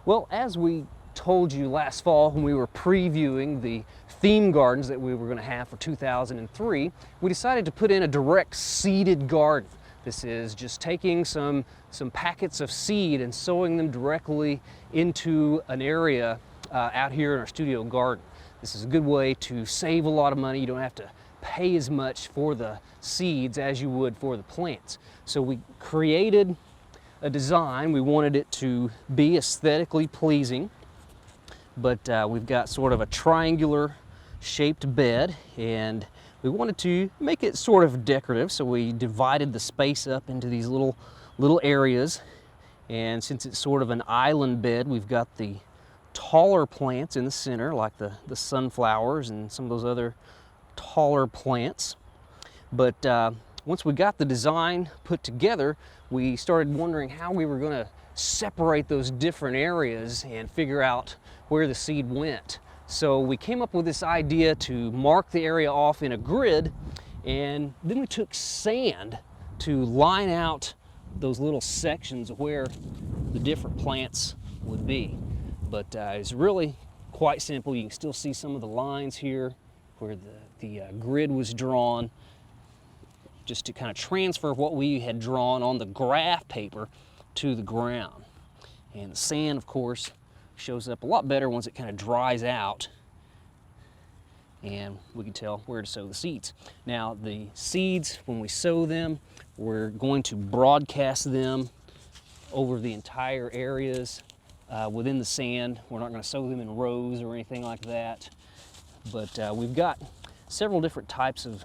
Well, as we told you last fall when we were previewing the theme gardens that we were going to have for 2003, we decided to put in a direct seeded garden. This is just taking some packets of seed and sowing them directly into an area out here in our studio garden. This is a good way to save a lot of money. You don't have to pay as much for the seeds as you would for the plants. So we created a design. We wanted it to be aesthetically pleasing, but we've got sort of a triangular shaped bed, and we wanted to make it sort of decorative, so we divided the space up into these little areas. And since it's sort of an island bed, we've got the taller plants in the center, like the sunflowers and some of those other taller plants. But once we got the design put together, we started wondering how we were going to separate those different areas and figure out where the seed went. So we came up with this idea to mark the area off in a grid, and then we took sand to line out those little sections where the different plants would be. But it's really quite simple. You can still see some of the lines here where the grid was drawn, just to kind of transfer what we had drawn on the graph paper to the ground. And the sand, of course, shows up a lot better once it kind of dries out, and we can tell where to sow the seeds. Now, the seeds, when we sow them, we're going to broadcast them over the entire areas within the sand. We're not going to sow them in rows or anything like that. But we've got several different types of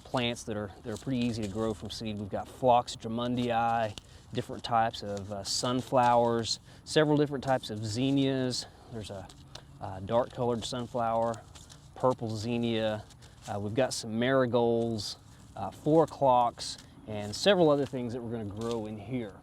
plants that are pretty easy to grow from seed. We've got phlox dramundii, different types of sunflowers, several different types of zinnias. There's a dark colored sunflower, purple zinnia. We've got some marigolds, 4 o'clocks, and several other things that we're going to grow in here.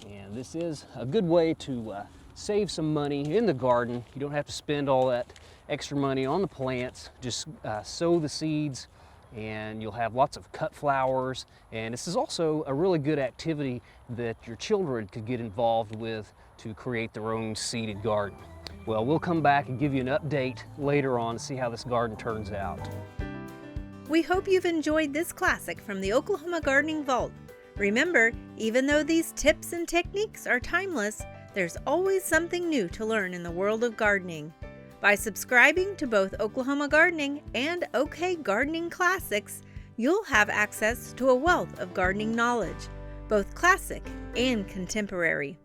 And this is a good way to save some money in the garden. You don't have to spend all that extra money on the plants. Just sow the seeds, and you'll have lots of cut flowers. And this is also a really good activity that your children could get involved with to create their own seeded garden. Well, we'll come back and give you an update later on to see how this garden turns out. We hope you've enjoyed this classic from the Oklahoma Gardening Vault. Remember, even though these tips and techniques are timeless, there's always something new to learn in the world of gardening. By subscribing to both Oklahoma Gardening and OK Gardening Classics, you'll have access to a wealth of gardening knowledge, both classic and contemporary.